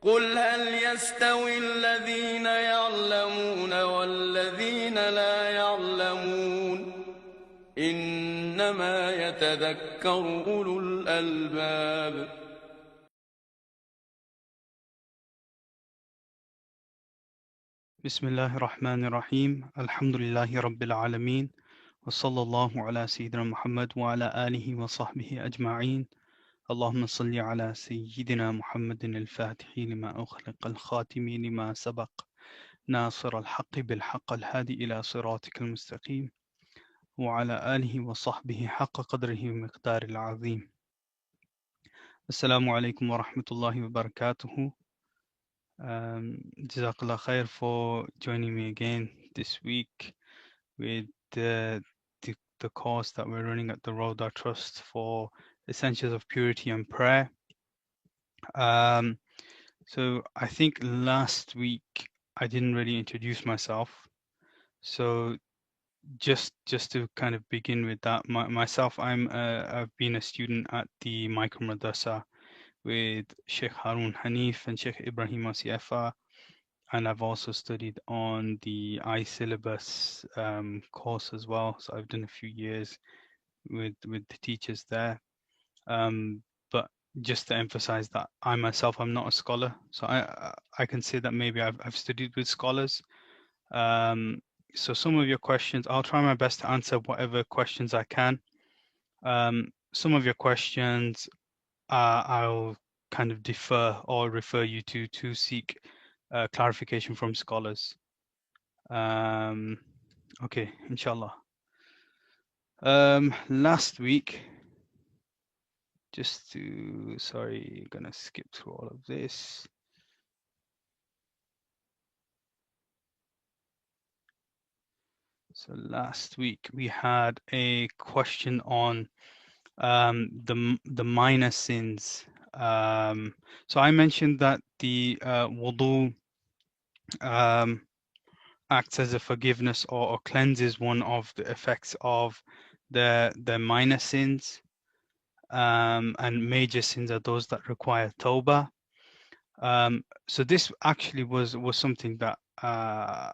قل هل يستوي الذين يعلمون والذين لا يعلمون إنما يتذكر أولو الألباب. بسم الله الرحمن الرحيم الحمد لله رب العالمين وصلى الله على سيدنا محمد وعلى آله وصحبه أجمعين اللهم صل على سيدنا محمد الفاتح لما أخلق الخاتم لما سبق ناصر الحق بالحق الهادي إلى صراطك المستقيم وعلى آله وصحبه حق قدره ومقدار العظيم. السلام عليكم ورحمة الله وبركاته. Jazakallah khair for joining me again this week with the course that we're running at the Roda Trust for Essentials of Purity and Prayer. So I think last week I didn't really introduce myself. So just to kind of begin with that, myself, I've been a student at the Micro Madrasa with Sheikh Harun Hanif and Sheikh Ibrahim Asiafa, and I've also studied on the I-syllabus course as well. So I've done a few years with the teachers there. But just to emphasize that I myself, I'm not a scholar. So I can say that maybe I've studied with scholars. So some of your questions, I'll try my best to answer whatever questions I can. Some of your questions, I'll kind of defer or refer you to seek clarification from scholars. Okay, inshallah. Last week, sorry, gonna skip through all of this. So last week we had a question on the minor sins. So I mentioned that the wudu acts as a forgiveness or cleanses one of the effects of the minor sins, and major sins are those that require tawbah. So this actually was something that I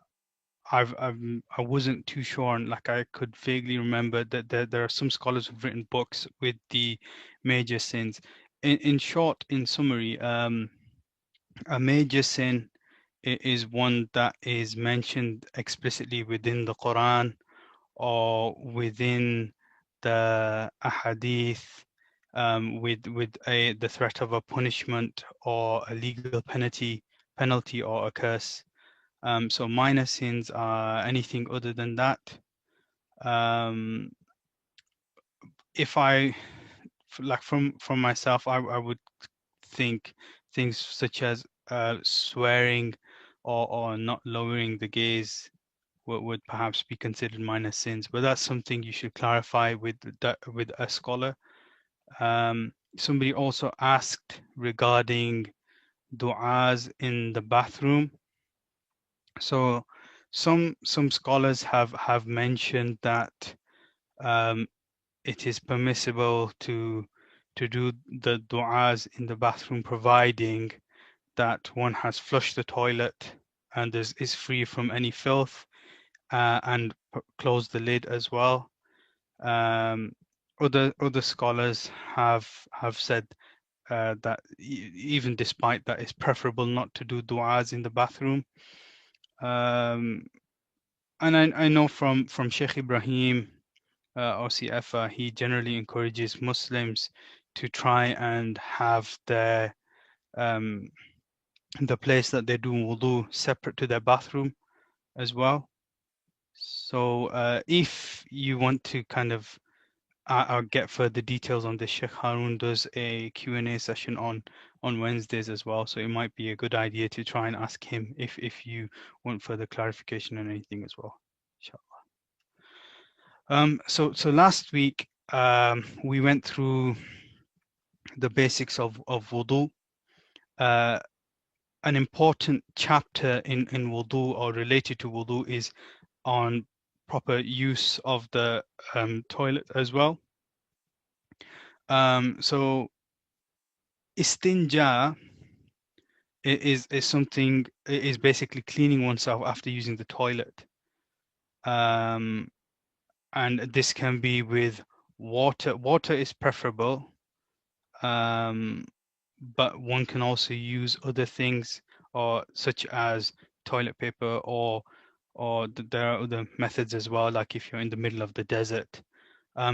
wasn't too sure on. Like, I could vaguely remember that there are some scholars who've written books with the major sins. In short, in summary, a major sin is one that is mentioned explicitly within the Quran or within the ahadith, with the threat of a punishment or a legal penalty or a curse. So minor sins are anything other than that. If I, like, from myself, I would think things such as swearing or not lowering the gaze would perhaps be considered minor sins, but that's something you should clarify with a scholar. Somebody also asked regarding du'as in the bathroom. So some scholars have mentioned that it is permissible to do the du'as in the bathroom, providing that one has flushed the toilet and is free from any filth, and close the lid as well. Other scholars have said that even despite that, it's preferable not to do du'as in the bathroom. And I know from Sheikh Ibrahim OCF, he generally encourages Muslims to try and have the place that they do wudu separate to their bathroom as well. So if you want to kind of I'll get further details on this, Sheikh Harun does a Q&A session on Wednesdays as well, so it might be a good idea to try and ask him if you want further clarification on anything as well, inshallah. So last week we went through the basics of wudu. An important chapter in wudu or related to wudu is on proper use of the toilet as well. So istinja is basically cleaning oneself after using the toilet. And this can be with water. Water is preferable, but one can also use other things, or such as toilet paper, or there are other methods as well, like if you're in the middle of the desert.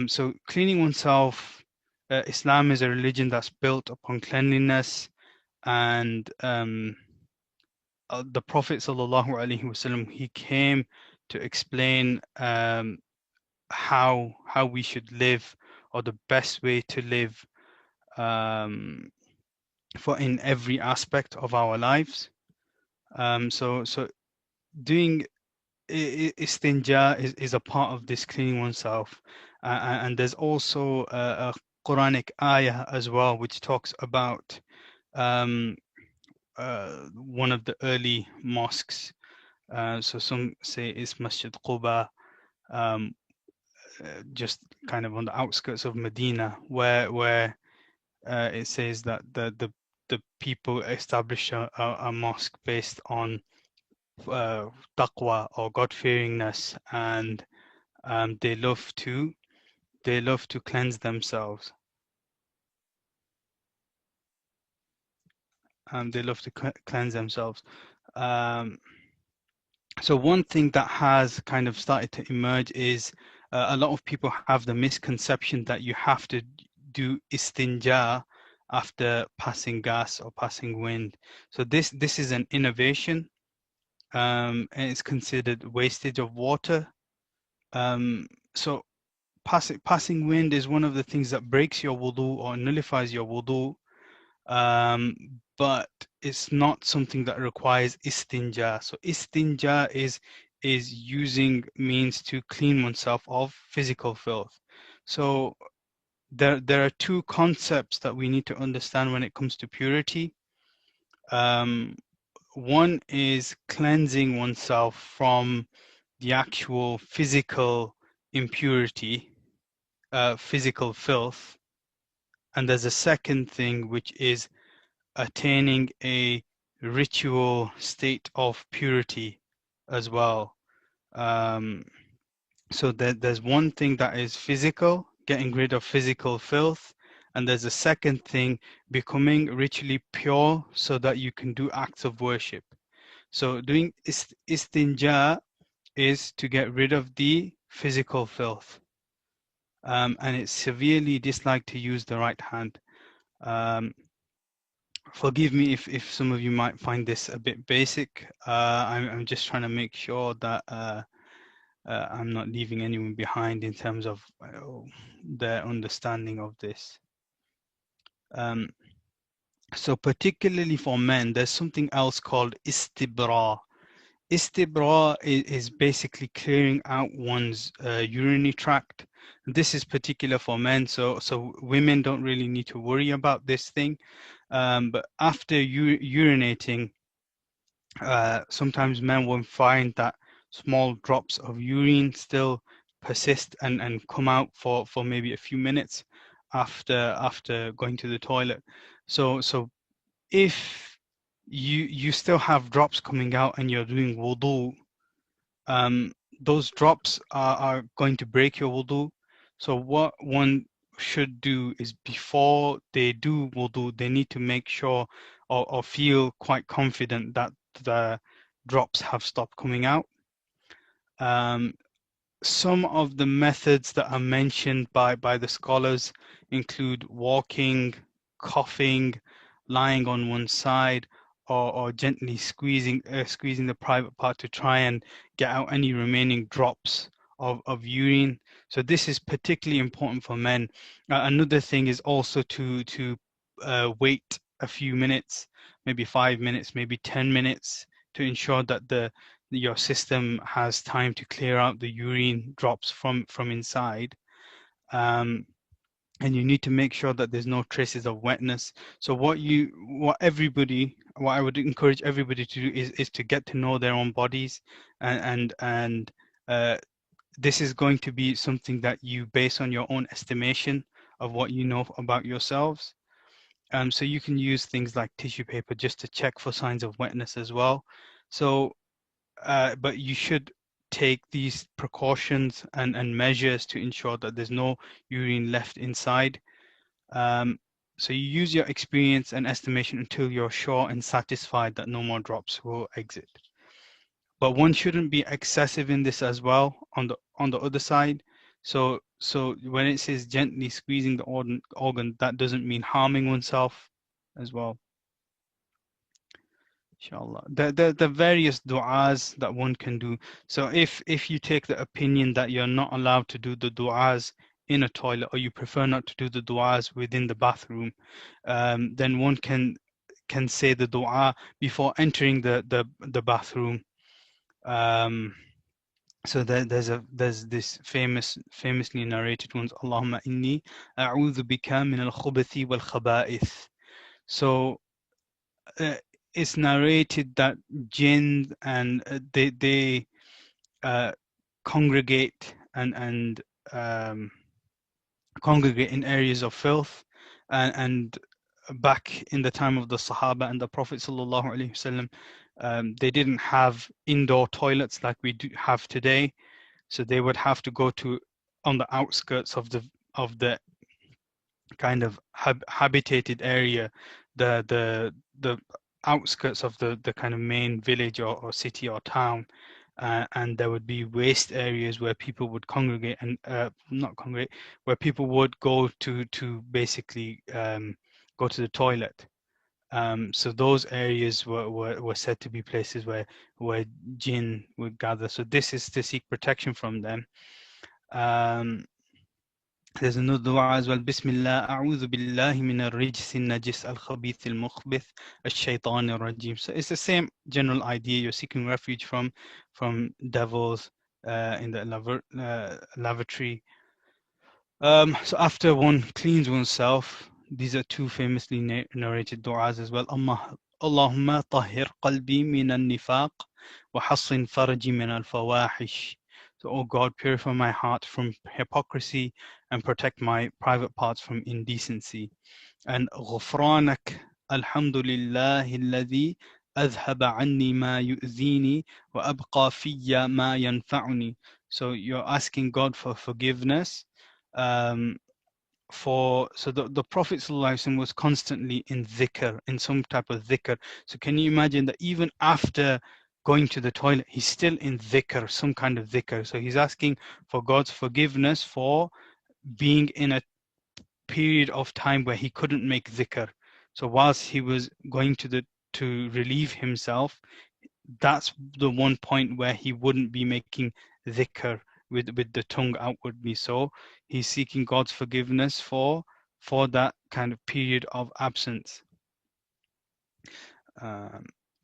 So cleaning oneself, Islam is a religion that's built upon cleanliness, and the Prophet sallallahu alaihi wasallam, he came to explain how we should live, or the best way to live, for in every aspect of our lives. So doing istinja is a part of this cleaning oneself, and there's also a Quranic ayah as well, which talks about um, one of the early mosques. So some say it's Masjid Quba, um, just kind of on the outskirts of Medina, where it says that the people establish a mosque based on taqwa, or God-fearingness, and they love to cleanse themselves. They love to cleanse themselves. So one thing that has kind of started to emerge is a lot of people have the misconception that you have to do istinja after passing gas or passing wind. So this is an innovation, and it's considered wastage of water. So passing wind is one of the things that breaks your wudu or nullifies your wudu, but it's not something that requires istinja. So istinja is using means to clean oneself of physical filth. So there are two concepts that we need to understand when it comes to purity. One is cleansing oneself from the actual physical impurity, physical filth, and there's a second thing, which is attaining a ritual state of purity as well. So there's one thing that is physical, getting rid of physical filth, and there's a second thing, becoming ritually pure so that you can do acts of worship. So doing istinja is to get rid of the physical filth, and it's severely disliked to use the right hand. Forgive me if some of you might find this a bit basic. I'm just trying to make sure that I'm not leaving anyone behind in terms of their understanding of this. So particularly for men, there's something else called istibra. Istibra is basically clearing out one's urinary tract. This is particular for men, so women don't really need to worry about this thing. But after urinating, sometimes men will find that small drops of urine still persist and come out for maybe a few minutes after going to the toilet. So if you still have drops coming out and you're doing wudu, those drops are going to break your wudu. So what one should do is, before they do wudu, they need to make sure or feel quite confident that the drops have stopped coming out. Some of the methods that are mentioned by the scholars include walking, coughing, lying on one side, or gently squeezing the private part to try and get out any remaining drops of urine. So this is particularly important for men. Another thing is also to wait a few minutes, maybe 5 minutes, maybe 10 minutes, to ensure that your system has time to clear out the urine drops from inside. And you need to make sure that there's no traces of wetness. So what I would encourage everybody to do is to get to know their own bodies, and this is going to be something that you base on your own estimation of what you know about yourselves. So you can use things like tissue paper just to check for signs of wetness as well. So, but you should take these precautions and measures to ensure that there's no urine left inside. So you use your experience and estimation until you're sure and satisfied that no more drops will exit. But one shouldn't be excessive in this as well on the other side. So when it says gently squeezing the organ, that doesn't mean harming oneself as well. Inshallah. The various du'as that one can do. So if you take the opinion that you're not allowed to do the du'as in a toilet, or you prefer not to do the du'as within the bathroom, then one can say the du'a before entering the bathroom. So there's this famously narrated ones, Allahumma inni a'udhu bika min al-khubathi wal khaba'ith. So it's narrated that jinn and they congregate and congregate in areas of filth, and back in the time of the Sahaba and the Prophet sallallahu alaihi wasallam, they didn't have indoor toilets like we do have today, so they would have to go to on the outskirts of the kind of habitated area, the outskirts of the kind of main village or city or town, and there would be waste areas where people would congregate and not congregate, where people would go to basically go to the toilet. So those areas were said to be places where jinn would gather. So this is to seek protection from them. There's another dua as well. Bismillah, a'udhu billahi min al-rijs al-najis al-khabith al-mukhbith al-shaytan al-rajim. So it's the same general idea. You're seeking refuge from devils in the lavatory. So after one cleans oneself, these are two famously narrated du'as as well. Allahumma tahhir qalbi min al-nifaq wa hassin farji min al-fawahish. So, oh God, purify my heart from hypocrisy and protect my private parts from indecency. And غفرانك الحمد لله الذي أذهب عني ما يؤذيني وأبقى في ما ينفعني. So you're asking God for forgiveness. So the Prophet ﷺ was constantly in dhikr, in some type of dhikr. So can you imagine that even after going to the toilet, he's still in dhikr, some kind of dhikr. So he's asking for God's forgiveness for being in a period of time where he couldn't make dhikr. So whilst he was going to relieve himself, that's the one point where he wouldn't be making dhikr with the tongue outwardly. So he's seeking God's forgiveness for that kind of period of absence.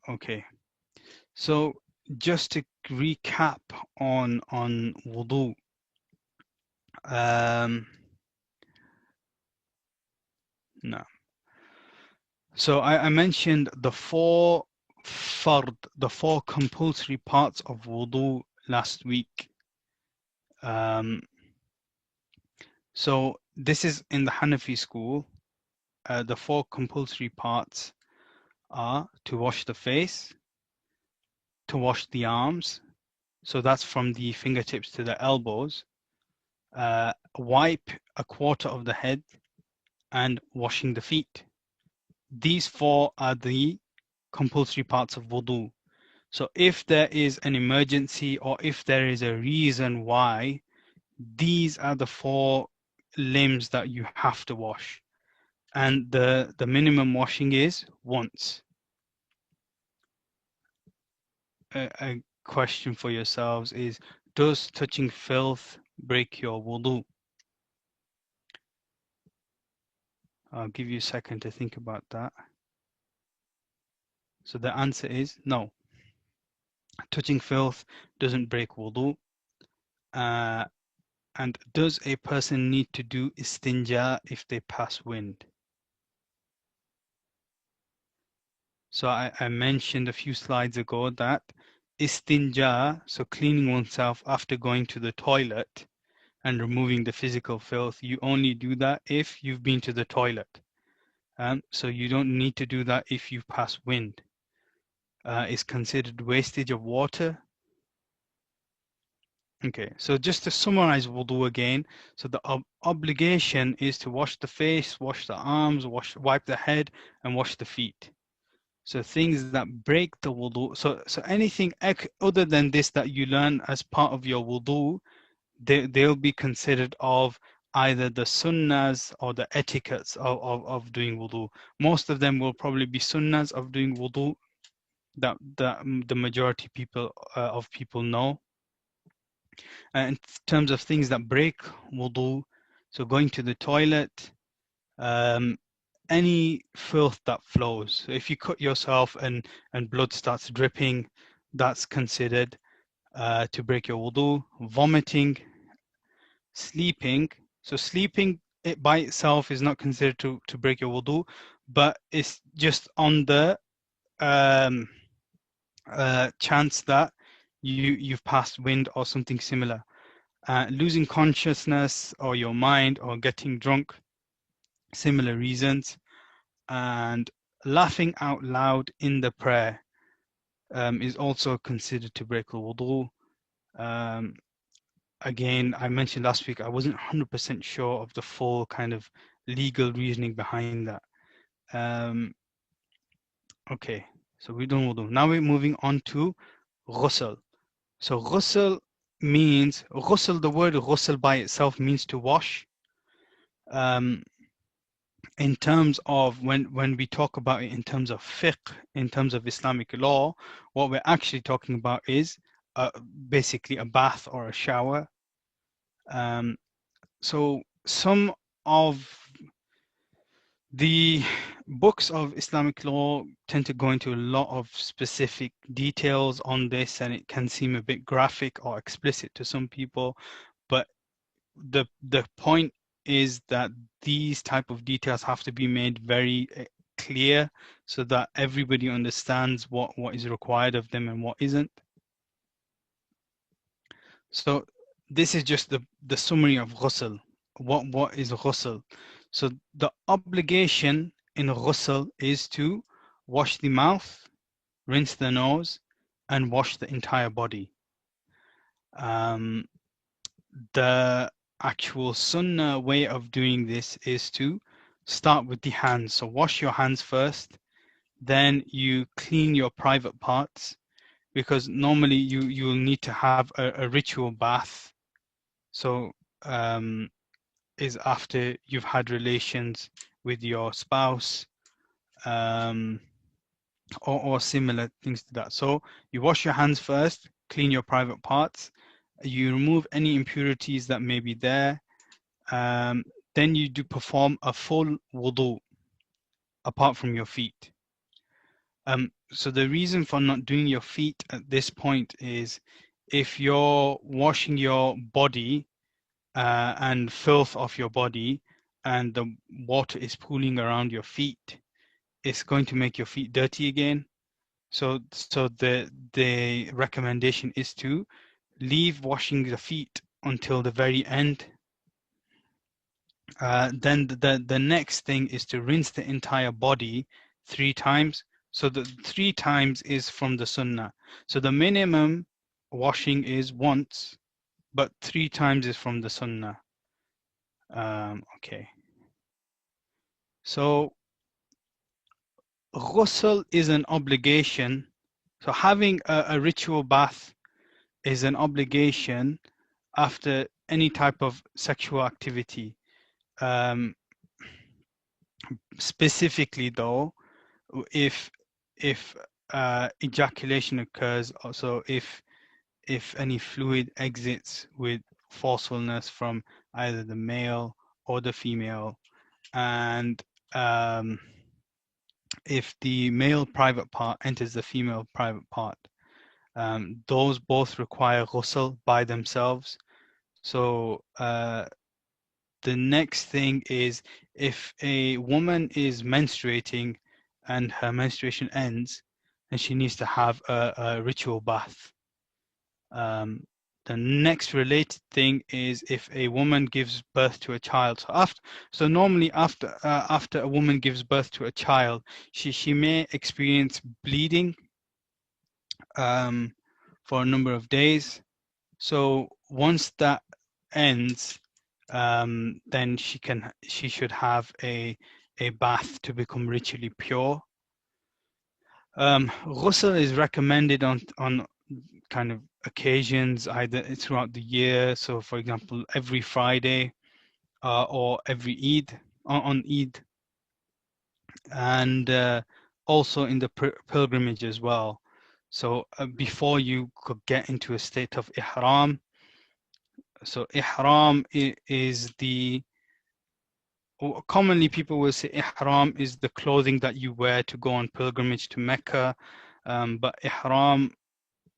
Okay. So just to recap on wudu, no. So I mentioned the four compulsory parts of wudu last week. So this is in the Hanafi school. The four compulsory parts are to wash the face, to wash the arms, so that's from the fingertips to the elbows, wipe a quarter of the head, and washing the feet. These four are the compulsory parts of wudu. So if there is an emergency or if there is a reason why, these are the four limbs that you have to wash. And the minimum washing is once. A question for yourselves is, does touching filth break your wudu? I'll give you a second to think about that. So the answer is no. Touching filth doesn't break wudu. And does a person need to do istinja if they pass wind? So I mentioned a few slides ago that istinja, so cleaning oneself after going to the toilet and removing the physical filth, you only do that if you've been to the toilet. So you don't need to do that if you pass wind. It's considered wastage of water. Okay, so just to summarize wudu again, so the obligation is to wash the face, wash the arms, wipe the head, and wash the feet. So things that break the wudu, so anything other than this that you learn as part of your wudu, they'll be considered of either the sunnahs or the etiquettes of doing wudu. Most of them will probably be sunnahs of doing wudu that the majority of people know. In terms of things that break wudu, so going to the toilet, any filth that flows. So if you cut yourself and blood starts dripping, that's considered to break your wudu. Vomiting, sleeping. So sleeping it by itself is not considered to break your wudu, but it's just on the chance that you've passed wind or something similar. Losing consciousness or your mind or getting drunk, similar reasons. And laughing out loud in the prayer is also considered to break the wudu. Again, I mentioned last week, I wasn't 100% sure of the full kind of legal reasoning behind that. Okay, so we've done wudu. Now we're moving on to ghusl. So ghusl means, the word ghusl by itself means to wash. In terms of when we talk about it in terms of fiqh, in terms of Islamic law, what we're actually talking about is basically a bath or a shower. So some of the books of Islamic law tend to go into a lot of specific details on this, and it can seem a bit graphic or explicit to some people, but the point is that these type of details have to be made very clear so that everybody understands what is required of them and what isn't. So this is just the summary of ghusl. What is ghusl? So the obligation in ghusl is to wash the mouth, rinse the nose, and wash the entire body. The actual sunnah way of doing this is to start with the hands. So wash your hands first, then you clean your private parts, because normally you'll need to have a ritual bath. So is after you've had relations with your spouse, or similar things to that. So you wash your hands first, clean your private parts, you remove any impurities that may be there, then you do perform a full wudu apart from your feet. So the reason for not doing your feet at this point is if you're washing your body and filth off your body and the water is pooling around your feet, it's going to make your feet dirty again. So the recommendation is to leave washing the feet until the very end. Then the next thing is to rinse the entire body 3 times. So the 3 times is from the sunnah. So the minimum washing is once, but 3 times is from the sunnah. Okay. So ghusl is an obligation. So having a ritual bath is an obligation after any type of sexual activity. Specifically though, if ejaculation occurs, also if any fluid exits with forcefulness from either the male or the female, and if the male private part enters the female private part, those both require ghusl by themselves. So the next thing is, if a woman is menstruating and her menstruation ends, then she needs to have a ritual bath. The next related thing is if a woman gives birth to a child. So normally after a woman gives birth to a child, she may experience bleeding for a number of days. So once that ends, then she should have a bath to become ritually pure. Ghusl is recommended on kind of occasions either throughout the year. So for example, every Friday or every Eid, on Eid, and also in the pilgrimage as well. So before you could get into a state of ihram, so ihram is commonly people will say ihram is the clothing that you wear to go on pilgrimage to Mecca, but ihram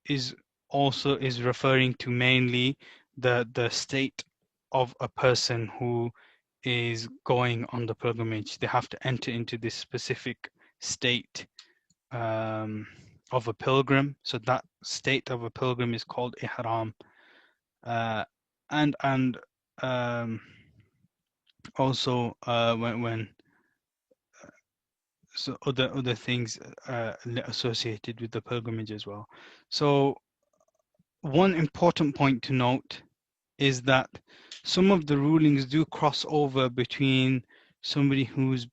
is also referring to mainly the state of a person who is going on the pilgrimage. They have to enter into this specific state of a pilgrim. So that state of a pilgrim is called ihram. And also when so other things associated with the pilgrimage as well. So one important point to note is that some of the rulings do cross over between somebody who's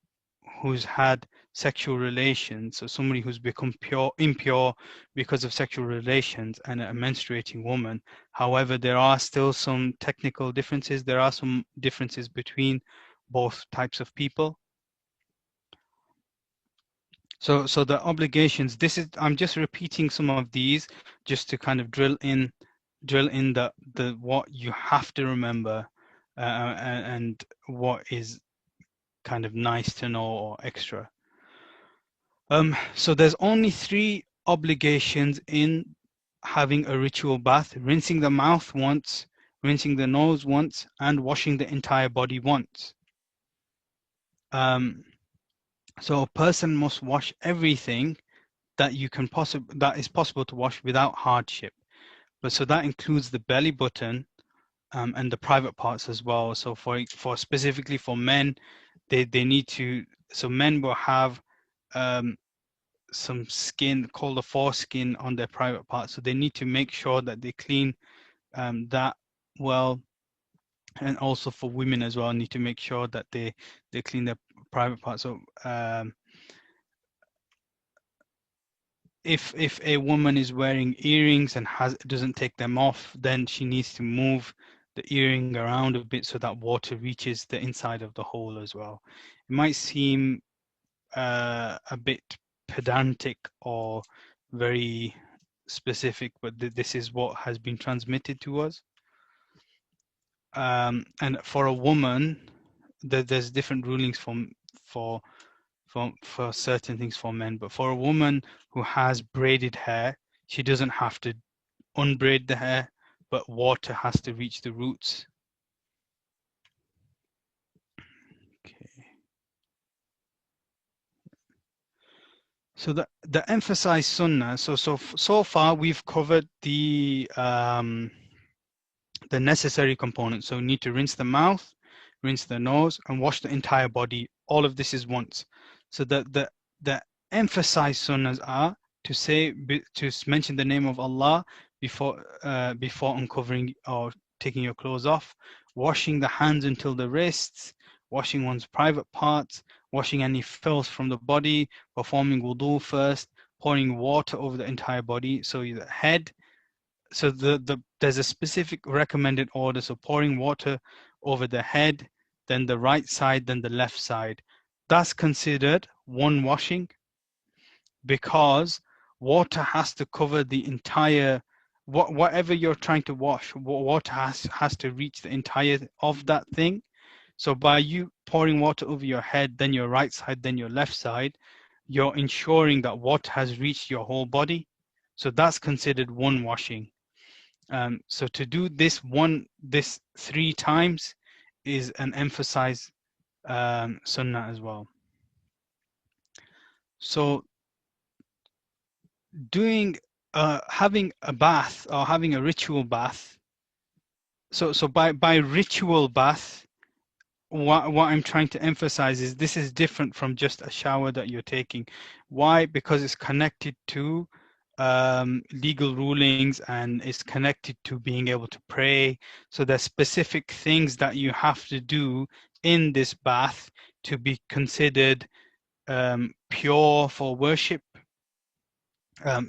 had sexual relations, so somebody who's become impure because of sexual relations, and a menstruating woman. However, there are still some technical differences. There are some differences between both types of people. So the obligations, I'm just repeating some of these just to kind of drill in the what you have to remember and what is kind of nice to know or extra. So there's only 3 obligations in having a ritual bath: rinsing the mouth once, rinsing the nose once, and washing the entire body once. So a person must wash everything that is possible to wash without hardship. But so that includes the belly button and the private parts as well. So for specifically for men, they need to. So men will have some skin called the foreskin on their private parts. So they need to make sure that they clean that well. And also for women as well, need to make sure that they clean their private parts. So if a woman is wearing earrings and doesn't take them off, then she needs to move the earring around a bit so that water reaches the inside of the hole as well. It might seem a bit pedantic or very specific, but this is what has been transmitted to us. And for a woman, there's different rulings for certain things for men, but for a woman who has braided hair, she doesn't have to unbraid the hair, but water has to reach the roots. Okay. So the emphasized sunnah. So far we've covered the necessary components. So we need to rinse the mouth, rinse the nose, and wash the entire body. All of this is once. So the emphasized sunnahs are to mention the name of Allah before uncovering or taking your clothes off, washing the hands until the wrists, washing one's private parts, washing any filth from the body, performing wudu first, pouring water over the entire body, so the head. So there's a specific recommended order. So pouring water over the head, then the right side, then the left side. That's considered one washing, because water has to cover the entire, whatever you're trying to wash, water has to reach the entire of that thing. So by you pouring water over your head, then your right side, then your left side, you're ensuring that water has reached your whole body. So that's considered one washing. So to do this 3 times is an emphasized sunnah as well. So having a bath or having a ritual bath so by ritual bath, what I'm trying to emphasize is this is different from just a shower that you're taking. Why? Because it's connected to legal rulings, and it's connected to being able to pray. So there's specific things that you have to do in this bath to be considered pure for worship.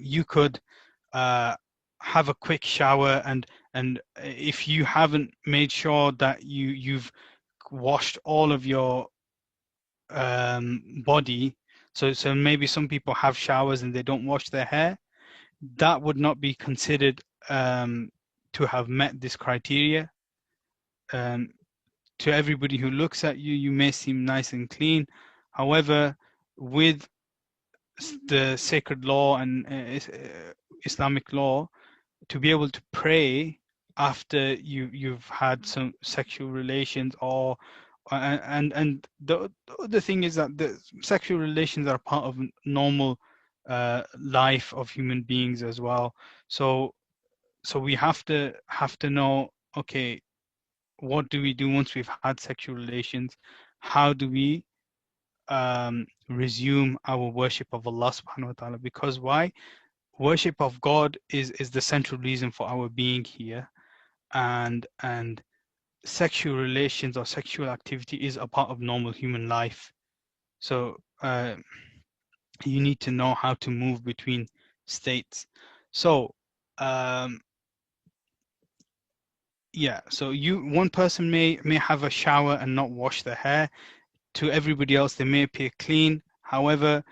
You could have a quick shower, and if you haven't made sure that you've washed all of your body, so maybe some people have showers and they don't wash their hair, that would not be considered to have met this criteria. To everybody who looks at you, you may seem nice and clean. However, with the sacred law and Islamic law, to be able to pray after you've had some sexual relations, or and the other thing is that the sexual relations are part of normal life of human beings as well. So we have to know, okay, what do we do once we've had sexual relations? How do we resume our worship of Allah subhanahu wa ta'ala? Because why? Worship of God is the central reason for our being here, and sexual relations or sexual activity is a part of normal human life. So you need to know how to move between states. So yeah, so one person may have a shower and not wash their hair. To everybody else, they may appear clean. However,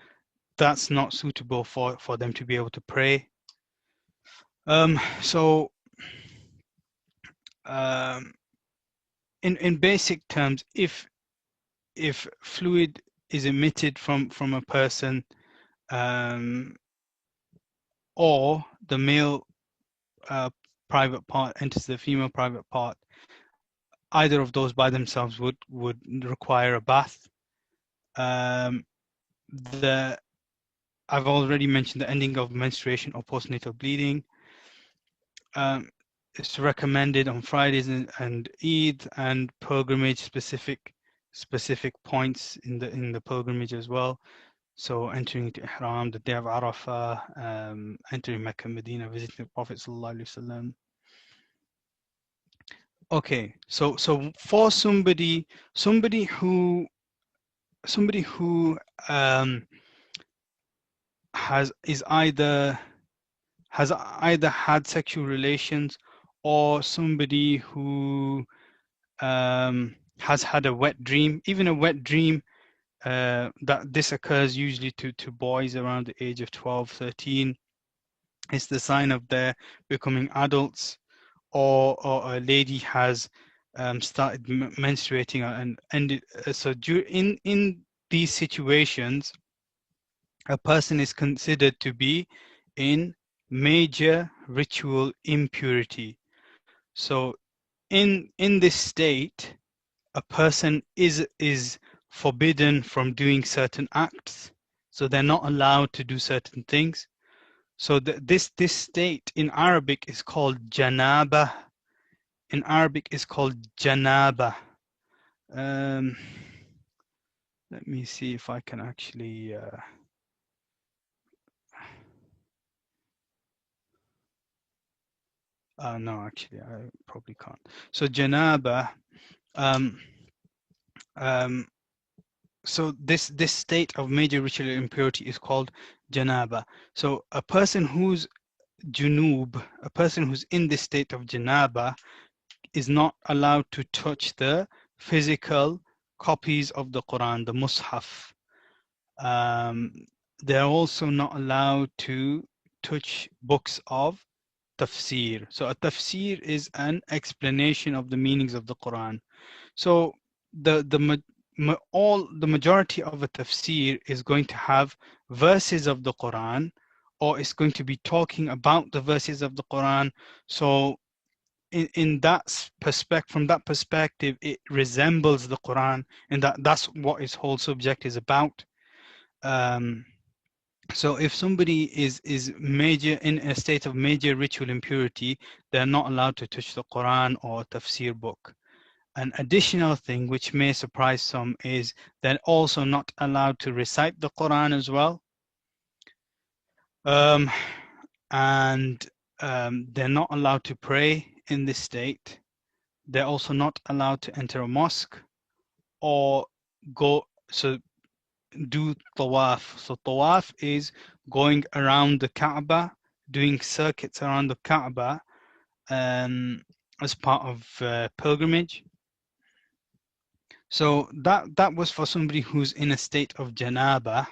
that's not suitable for them to be able to pray. So in basic terms, if fluid is emitted from a person, or the male private part enters the female private part, either of those by themselves would require a bath. I've already mentioned the ending of menstruation or postnatal bleeding. It's recommended on Fridays and Eid and pilgrimage specific points in the pilgrimage as well. So entering into Ihram, the day of Arafah, entering Mecca, Medina, visiting the Prophet sallallahu alaihi wasallam. Okay, so for somebody who has either had sexual relations, or somebody who has had a wet dream. Even a wet dream, that this occurs usually to boys around the age of 12, 13. It's the sign of their becoming adults, or a lady has started menstruating and ended. So in these situations, a person is considered to be in major ritual impurity. So in this state, a person is forbidden from doing certain acts. So they're not allowed to do certain things. So this state in Arabic is called janaba. In Arabic is called janaba. Let me see if I can actually no, actually I probably can't. So janaba, so this state of major ritual impurity is called janaba. So a person who's junub, a person who's in this state of janaba, is not allowed to touch the physical copies of the Quran, the Mus'haf. They're also not allowed to touch books of tafsir. So a tafsir is an explanation of the meanings of the Quran. So the majority of a tafsir is going to have verses of the Quran, or it's going to be talking about the verses of the Quran. So in that from that perspective, it resembles the Quran, and that's what its whole subject is about. So if somebody is major in a state of major ritual impurity, they're not allowed to touch the Quran or tafsir book. An additional thing which may surprise some is they're also not allowed to recite the Quran as well. Um, and they're not allowed to pray in this state. They're also not allowed to enter a mosque or go, so do tawaf. So tawaf is going around the Kaaba, doing circuits around the Kaaba as part of pilgrimage. So that was for somebody who's in a state of janaba,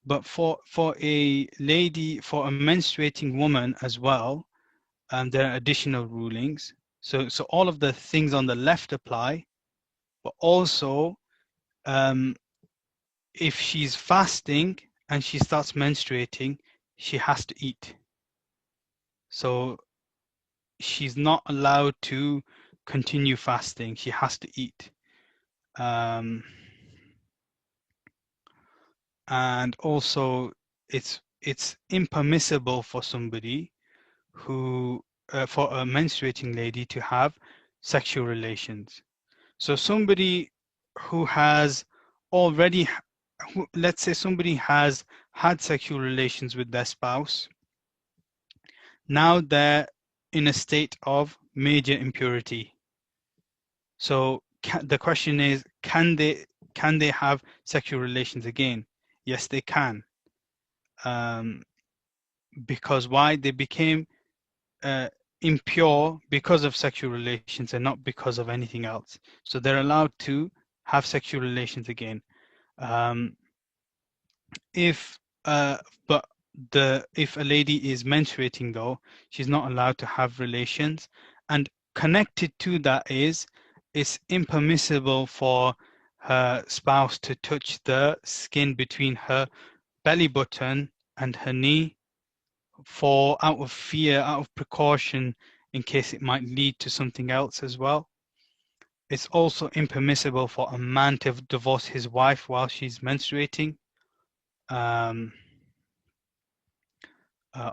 but for a lady, for a menstruating woman as well, there are additional rulings. So all of the things on the left apply, but also if she's fasting and she starts menstruating, she has to eat. So she's not allowed to continue fasting. She has to eat. And also it's impermissible for somebody who for a menstruating lady to have sexual relations. So somebody who has already, let's say somebody has had sexual relations with their spouse, now they're in a state of major impurity. So the question is, can they have sexual relations again? Yes, they can. Because why? They became impure because of sexual relations and not because of anything else. So they're allowed to have sexual relations again. If but if a lady is menstruating though, she's not allowed to have relations. And connected to that is, it's impermissible for her spouse to touch the skin between her belly button and her knee, for out of fear, out of precaution, in case it might lead to something else as well. It's also impermissible for a man to divorce his wife while she's menstruating.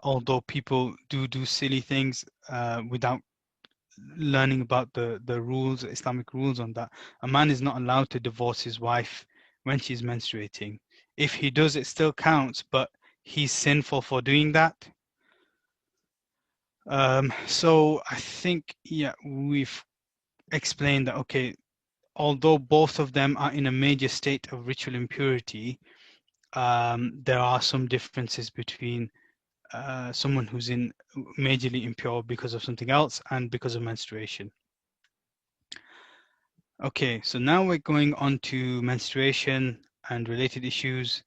Although people do silly things without learning about the rules, Islamic rules on that. A man is not allowed to divorce his wife when she's menstruating. If he does, it still counts, but he's sinful for doing that. So I think, yeah, we've explained that, okay, although both of them are in a major state of ritual impurity, there are some differences between someone who's in majorly impure because of something else and because of menstruation. Okay, so now we're going on to menstruation and related issues.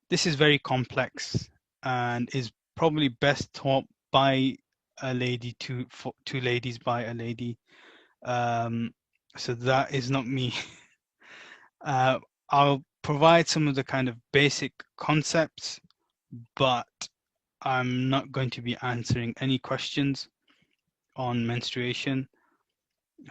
This is very complex and is probably best taught by a lady to two ladies by a lady. So that is not me. I'll provide some of the kind of basic concepts, but I'm not going to be answering any questions on menstruation.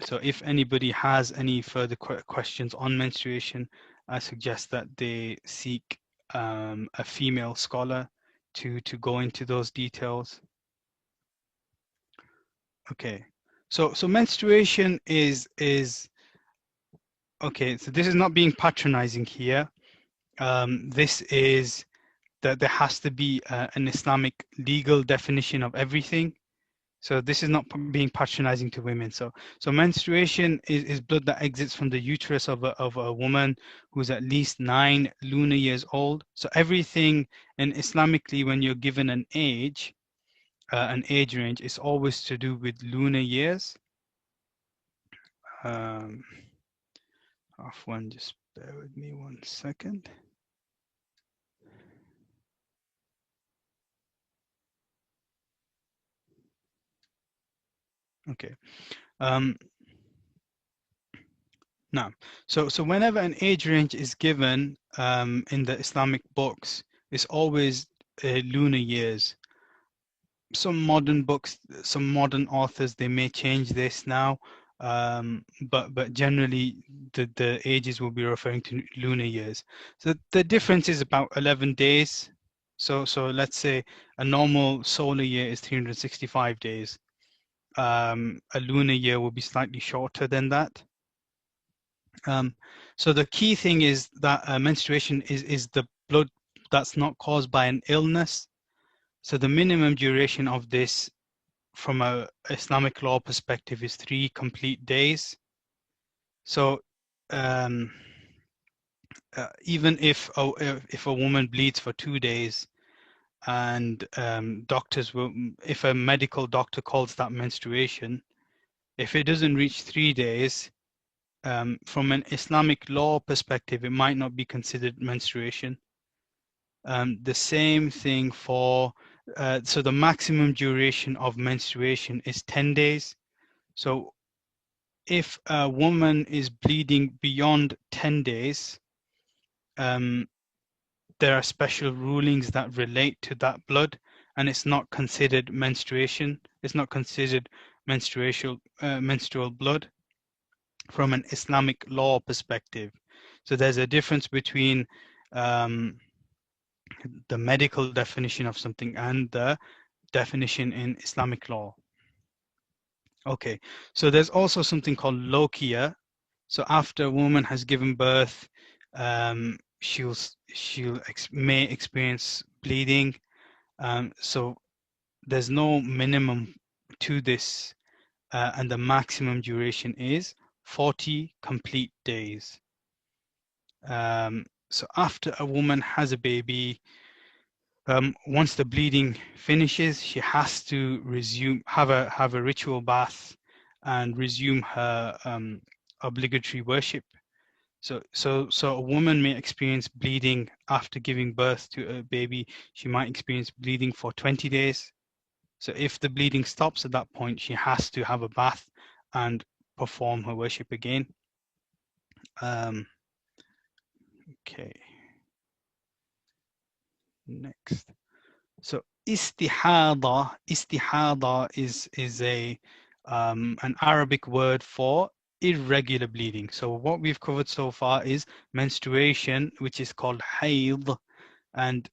So if anybody has any further questions on menstruation, I suggest that they seek a female scholar to go into those details. Okay, so menstruation is okay. So this is not being patronizing here. This is that there has to be an Islamic legal definition of everything. So this is not being patronizing to women. So menstruation is blood that exits from the uterus of a woman who's at least 9 lunar years old. So everything, and Islamically, when you're given an age range, is always to do with lunar years. Afwan, just bear with me 1 second. Okay. Now, so whenever an age range is given in the Islamic books, it's always lunar years. Some modern books, some modern authors, they may change this now, but generally the ages will be referring to lunar years. So the difference is about 11 days. So let's say a normal solar year is 365 days. A lunar year will be slightly shorter than that. So the key thing is that menstruation is the blood that's not caused by an illness. So the minimum duration of this from a Islamic law perspective is 3 complete days. So even if a woman bleeds for 2 days, and doctors will, if a medical doctor calls that menstruation, if it doesn't reach 3 days, from an Islamic law perspective, it might not be considered menstruation. The same thing for, so the maximum duration of menstruation is 10 days. So if a woman is bleeding beyond 10 days, there are special rulings that relate to that blood, and it's not considered menstruation. It's not considered menstrual blood from an Islamic law perspective. So there's a difference between the medical definition of something and the definition in Islamic law. Okay, so there's also something called lokia. So after a woman has given birth, she'll may experience bleeding. So there's no minimum to this, and the maximum duration is 40 complete days. So after a woman has a baby, once the bleeding finishes, she has to have a ritual bath and resume her obligatory worship. So a woman may experience bleeding after giving birth to a baby. She might experience bleeding for 20 days. So if the bleeding stops at that point, she has to have a bath and perform her worship again. Okay. Next. So istihada is a an Arabic word for irregular bleeding. So what we've covered so far is menstruation, which is called hayd, and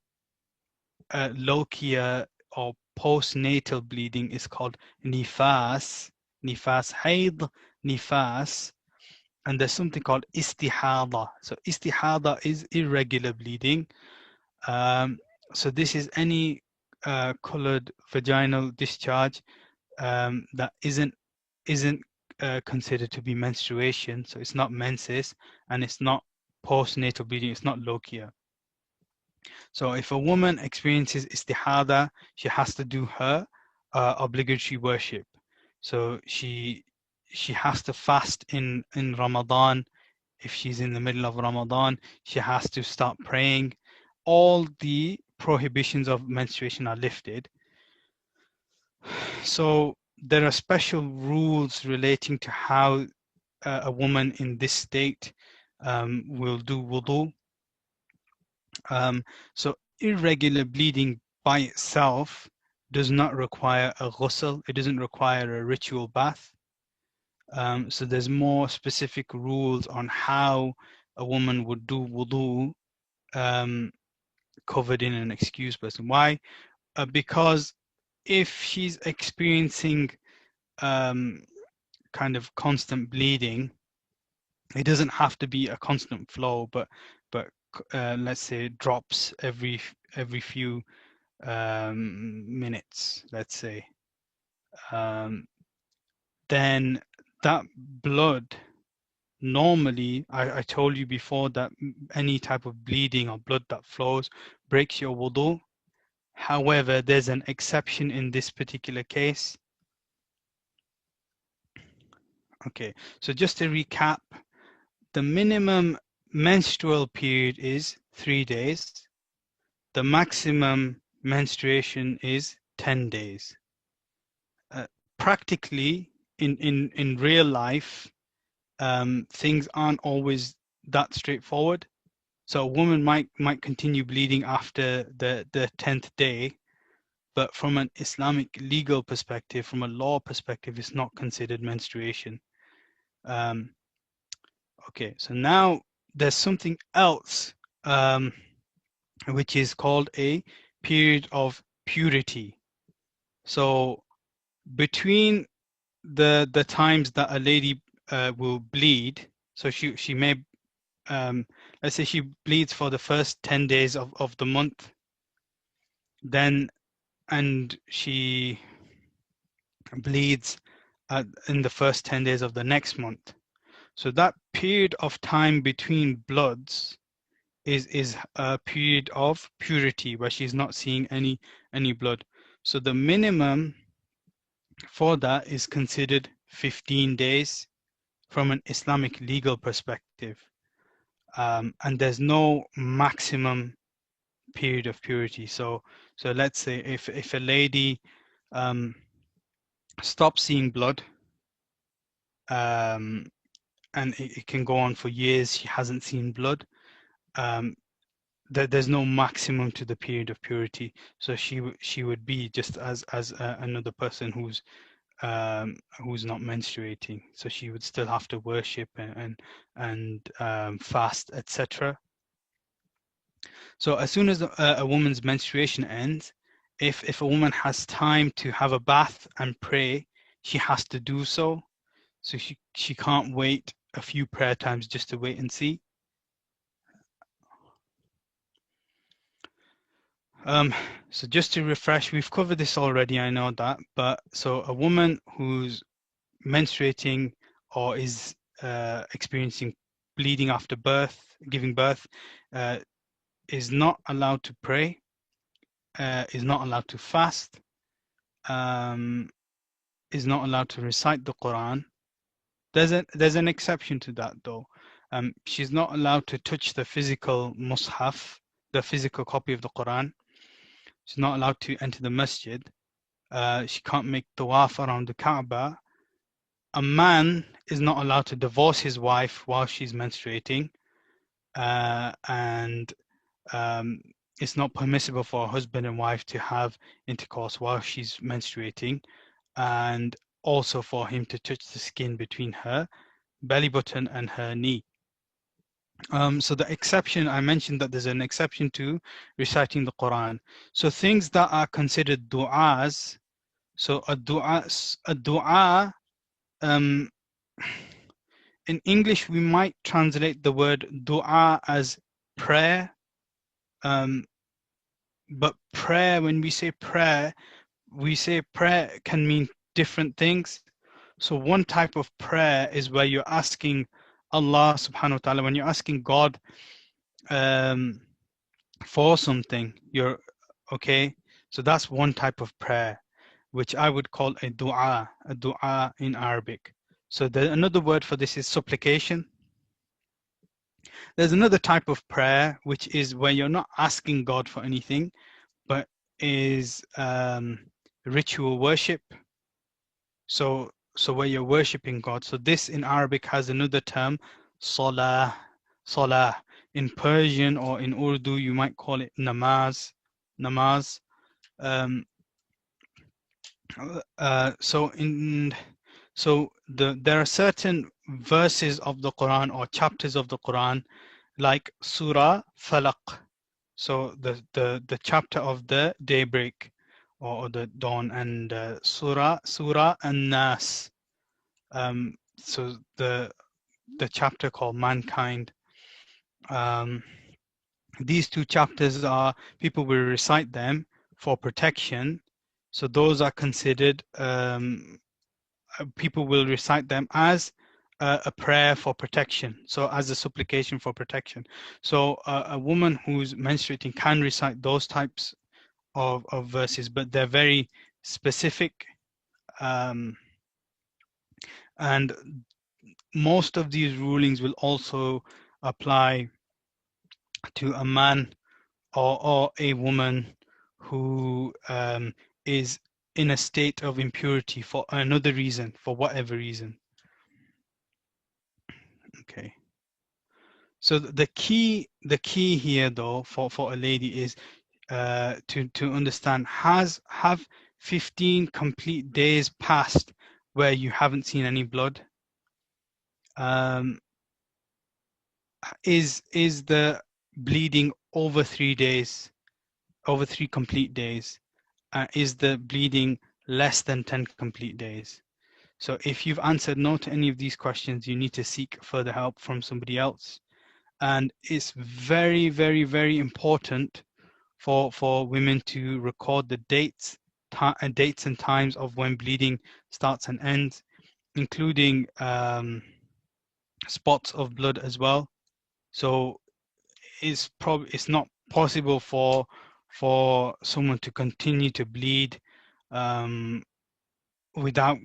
lokia or postnatal bleeding is called nifas, hayd, nifas, and there's something called istihada. So istihada is irregular bleeding. So this is any colored vaginal discharge that isn't considered to be menstruation. So it's not menses, and it's not postnatal bleeding. It's not lokia. So if a woman experiences istihada, she has to do her obligatory worship. So she has to fast in Ramadan. If she's in the middle of Ramadan, she has to start praying. All the prohibitions of menstruation are lifted. So there are special rules relating to how a woman in this state will do wudu. So irregular bleeding by itself does not require a ghusl. It doesn't require a ritual bath. So there's more specific rules on how a woman would do wudu covered in an excused person. Why? Because if she's experiencing kind of constant bleeding, it doesn't have to be a constant flow, but let's say drops every few minutes, let's say, then that blood normally, I told you before that any type of bleeding or blood that flows breaks your wudu. However, there's an exception in this particular case. Okay, so just to recap, the minimum menstrual period is 3 days. The maximum menstruation is 10 days. Practically, in real life, things aren't always that straightforward. So a woman might continue bleeding after the 10th day, but from an Islamic legal perspective, from a law perspective, it's not considered menstruation. Okay, so now there's something else which is called a period of purity. So between the times that a lady will bleed, so she may let's say she bleeds for the first 10 days of the month, then and she bleeds in the first 10 days of the next month. So that period of time between bloods is a period of purity where she's not seeing any blood. So the minimum for that is considered 15 days from an Islamic legal perspective. And there's no maximum period of purity. So let's say if a lady stops seeing blood, and it can go on for years, she hasn't seen blood, there's no maximum to the period of purity. So she would be just as another person who's not menstruating. So she would still have to worship and fast, etc. So as soon as a woman's menstruation ends, if a woman has time to have a bath and pray, she has to do so. So she can't wait a few prayer times just to wait and see. So just to refresh, we've covered this already, I know that, but so a woman who's menstruating or is experiencing bleeding after birth, giving birth, is not allowed to pray, is not allowed to fast, is not allowed to recite the Quran. There's an exception to that though. She's not allowed to touch the physical mushaf, the physical copy of the Quran. She's not allowed to enter the masjid. She can't make tawaf around the Kaaba. A man is not allowed to divorce his wife while she's menstruating, and it's not permissible for a husband and wife to have intercourse while she's menstruating, and also for him to touch the skin between her belly button and her knee. So the exception, I mentioned that there's an exception to reciting the Quran. So things that are considered du'as, so a du'a, in English we might translate the word du'a as prayer, but prayer, when we say prayer can mean different things. So one type of prayer is where you're asking Allah subhanahu wa ta'ala, when you're asking God for something, you're okay. So that's one type of prayer, which I would call a du'a in Arabic. So another word for this is supplication. There's another type of prayer, which is where you're not asking God for anything, but is ritual worship. So where you're worshipping God. So this in Arabic has another term, salah. In Persian or in Urdu, you might call it namaz. There are certain verses of the Quran or chapters of the Quran, like Surah Falaq. So the chapter of the daybreak or the dawn, and Surah An-Nas. So the chapter called Mankind. These two chapters are, people will recite them for protection. So those are considered, people will recite them as a prayer for protection. So as a supplication for protection. So a woman who's menstruating can recite those types of verses, but they're very specific. And most of these rulings will also apply to a man or a woman who is in a state of impurity for another reason, for whatever reason. Okay. So the key here though for a lady is to understand, have 15 complete days passed where you haven't seen any blood? Is the bleeding over 3 days? over 3 complete days? Is the bleeding less than 10 complete days? So if you've answered no to any of these questions, you need to seek further help from somebody else. And it's very, very, very important for women to record the dates and times of when bleeding starts and ends, including spots of blood as well. So it's not possible for someone to continue to bleed without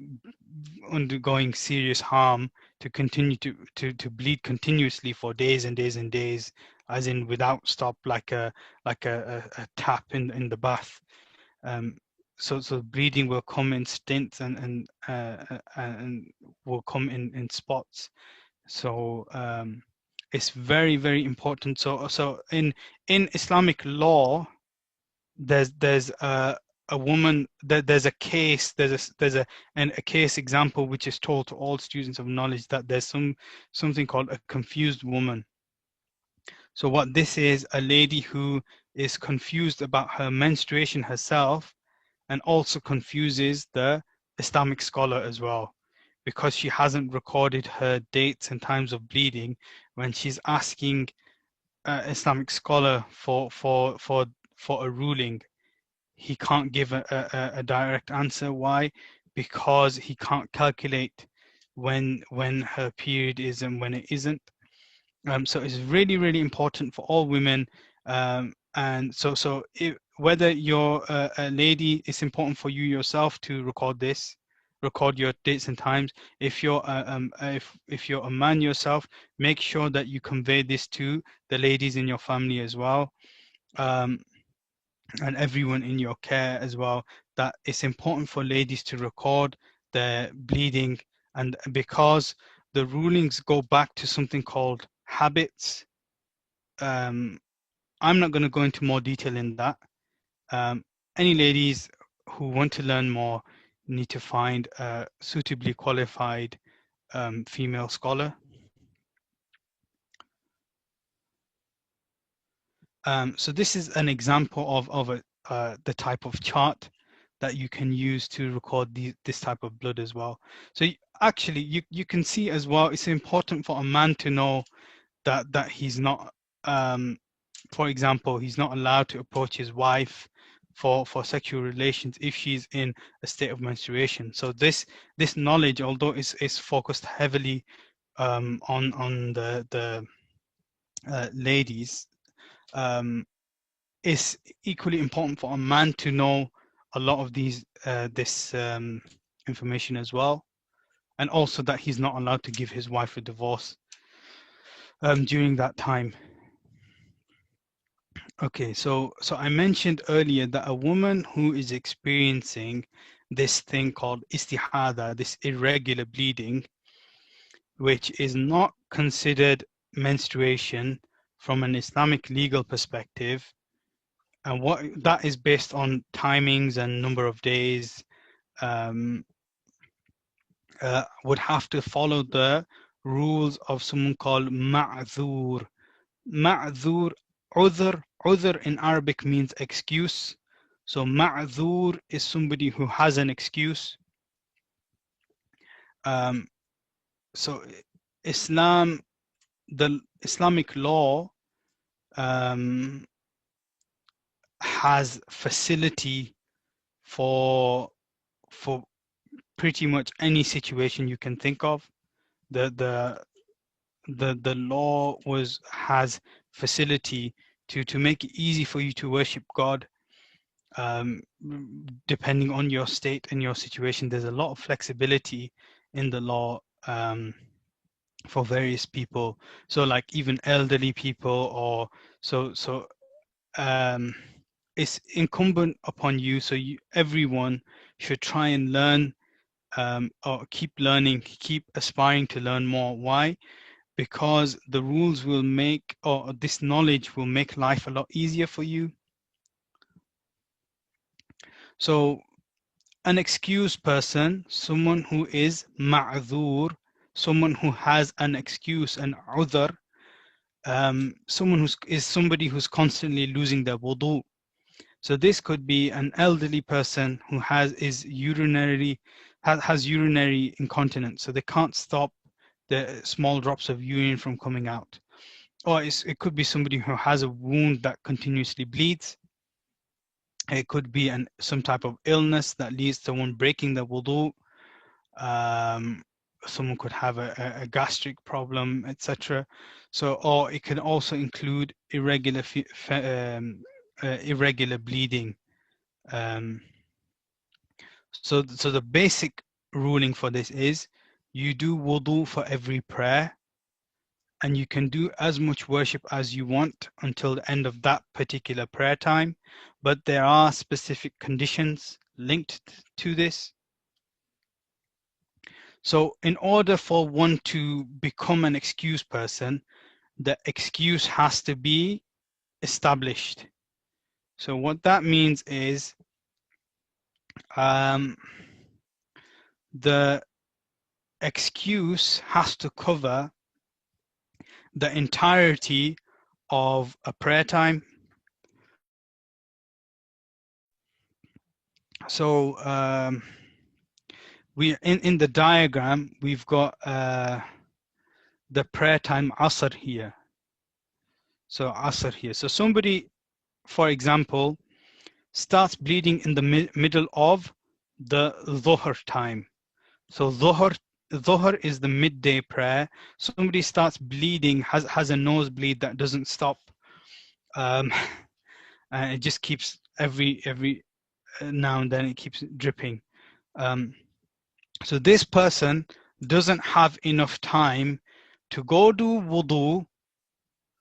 undergoing serious harm, to continue to bleed continuously for days and days and days, as in without stop, like a tap in the bath. So bleeding will come in stints and will come in spots. So it's very, very important. So in Islamic law, there's a woman, there's a case, there's a case example which is told to all students of knowledge, that there's something called a confused woman. So what this is, a lady who is confused about her menstruation herself, and also confuses the Islamic scholar as well, because she hasn't recorded her dates and times of bleeding. When she's asking Islamic scholar for a ruling, he can't give a direct answer. Why? Because he can't calculate when her period is and when it isn't. So it's really, really important for all women. And so whether you're a lady, it's important for you yourself to record this, record your dates and times. If you're if you're a man yourself, make sure that you convey this to the ladies in your family as well, and everyone in your care as well, that it's important for ladies to record their bleeding. And because the rulings go back to something called habits, I'm not going to go into more detail in that. Any ladies who want to learn more need to find a suitably qualified female scholar. So this is an example of the type of chart that you can use to record this type of blood as well. So actually, you can see as well, it's important for a man to know that he's not, for example, he's not allowed to approach his wife for sexual relations if she's in a state of menstruation. So this knowledge, although is focused heavily on the ladies, is equally important for a man to know a lot of this information as well, and also that he's not allowed to give his wife a divorce during that time. Okay, so I mentioned earlier that a woman who is experiencing this thing called istihada, this irregular bleeding, which is not considered menstruation from an Islamic legal perspective, and what that is based on timings and number of days, would have to follow the rules of someone called ma'zur. Ma'zur, udhr in Arabic means excuse. So ma'zur is somebody who has an excuse. So Islam, the Islamic law has facility for pretty much any situation you can think of. The law has facility to make it easy for you to worship God, depending on your state and your situation. There's a lot of flexibility in the law for various people. So like even elderly people, or it's incumbent upon you. So everyone should try and learn, or keep learning, keep aspiring to learn more. Why? Because the rules will make, or this knowledge will make life a lot easier for you. So an excused person, someone who is ma'zur, someone who has an excuse, an udhr, someone is somebody who's constantly losing their wudu. So this could be an elderly person who has urinary incontinence, so they can't stop the small drops of urine from coming out. Or it could be somebody who has a wound that continuously bleeds. It could be some type of illness that leads to one breaking the wudu. Someone could have a gastric problem, etc. So, or it can also include irregular bleeding. So the basic ruling for this is you do wudu for every prayer, and you can do as much worship as you want until the end of that particular prayer time. But there are specific conditions linked to this. So in order for one to become an excuse person, the excuse has to be established. So what that means is the excuse has to cover the entirety of a prayer time. So we in the diagram we've got the prayer time Asr here. So Asr here. So somebody, for example, starts bleeding in the middle of the Dhuhr time. So Dhuhr is the midday prayer. Somebody starts bleeding, has a nosebleed that doesn't stop, and it just keeps every now and then it keeps dripping. So this person doesn't have enough time to go do wudu,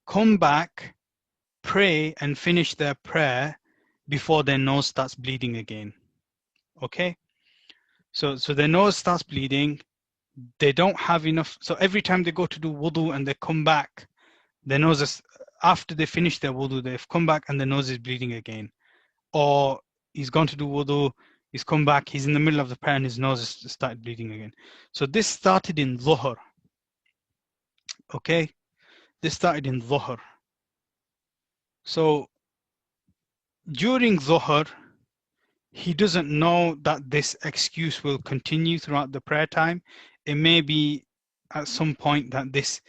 come back, pray, and finish their prayer before their nose starts bleeding again. Okay? So their nose starts bleeding. They don't have enough. So every time they go to do wudu and they come back, their nose is, after they finish their wudu, they've come back and their nose is bleeding again. Or he's gone to do wudu, he's come back, he's in the middle of the prayer and his nose has started bleeding again. So this started in Dhuhr. Okay? This started in Dhuhr. So during Dhuhr, he doesn't know that this excuse will continue throughout the prayer time. It may be at some point that this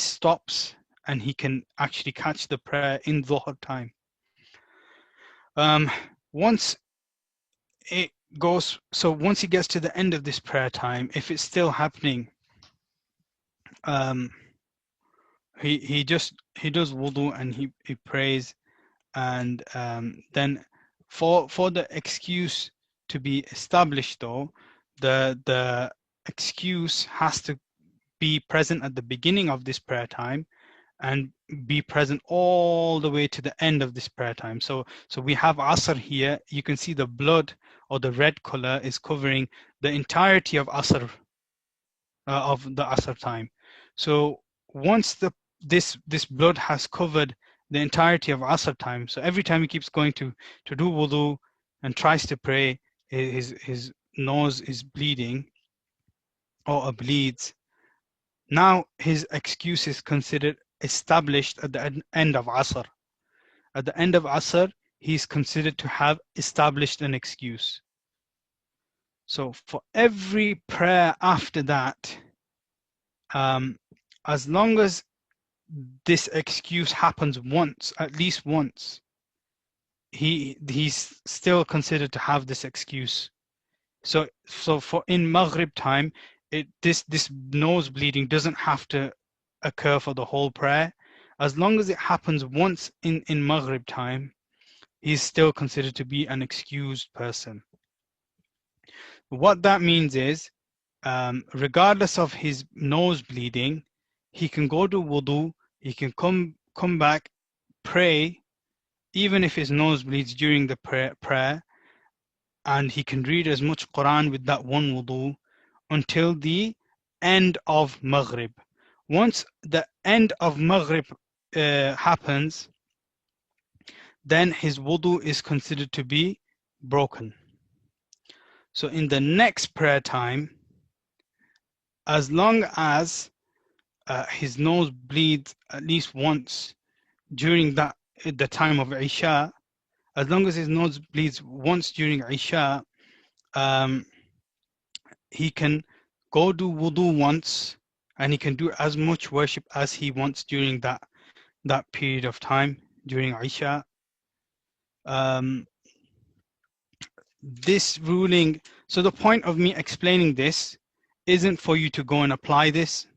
stops and he can actually catch the prayer in Dhuhr time. Once it goes, so once he gets to the end of this prayer time, if it's still happening, he does wudu and he prays, and then for the excuse to be established, though, the excuse has to be present at the beginning of this prayer time and be present all the way to the end of this prayer time. So we have Asr here. You can see the blood or the red color is covering the entirety of Asr, of the Asr time. So once this blood has covered the entirety of Asr time, so every time he keeps going to do wudu and tries to pray, his nose is bleeding or bleeds. Now his excuse is considered established at the end of Asr. At the end of Asr, he's considered to have established an excuse. So for every prayer after that, as long as this excuse happens once, at least once, he's still considered to have this excuse. So for in Maghrib time, this nose bleeding doesn't have to occur for the whole prayer. As long as it happens once in Maghrib time, he's still considered to be an excused person. What that means is, regardless of his nose bleeding, he can go to wudu, he can come back, pray, even if his nose bleeds during the prayer, and he can read as much Quran with that one wudu until the end of Maghrib. Once the end of Maghrib happens, then his wudu is considered to be broken. So in the next prayer time, as long as his nose bleeds at least once during the time of Isha, as long as his nose bleeds once during Isha, um, he can go do wudu once, and he can do as much worship as he wants during that period of time during Isha. This ruling, so the point of me explaining this isn't for you to go and apply this.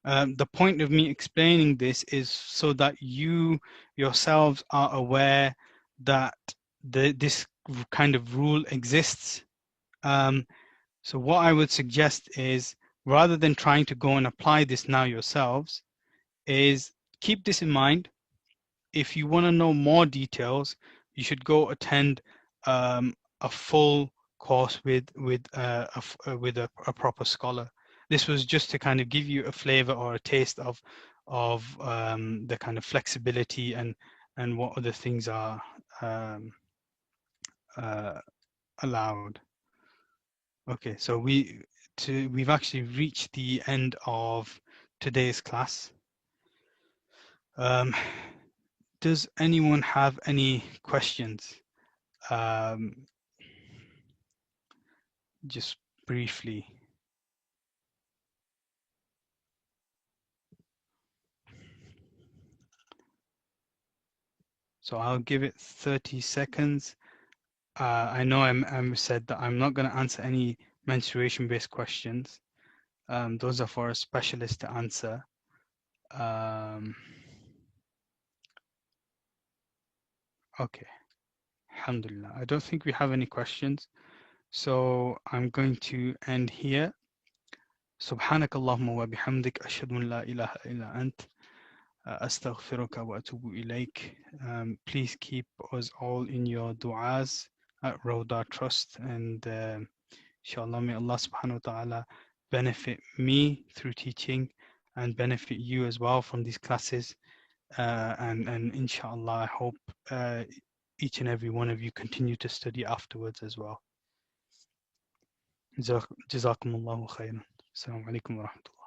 The point of me explaining this is so that you yourselves are aware that this kind of rule exists. So what I would suggest is, rather than trying to go and apply this now yourselves, is keep this in mind. If you want to know more details, you should go attend a full course with a proper scholar. This was just to kind of give you a flavor or a taste of the kind of flexibility and what other things are allowed. Okay, so we've actually reached the end of today's class. Does anyone have any questions? Just briefly. So I'll give it 30 seconds. I know I said that I'm not going to answer any menstruation-based questions. Those are for a specialist to answer. Okay, alhamdulillah. I don't think we have any questions. So I'm going to end here. سبحانك اللهم وبحمدك أشهد أن لا إله إلا أنت أستغفرك وأتوب إليك. Please keep us all in your du'as at Roda Trust, and inshallah may Allah subhanahu wa ta'ala benefit me through teaching and benefit you as well from these classes, and inshallah I hope each and every one of you continue to study afterwards as well. جزاكم الله خيرا. السلام عليكم ورحمة الله.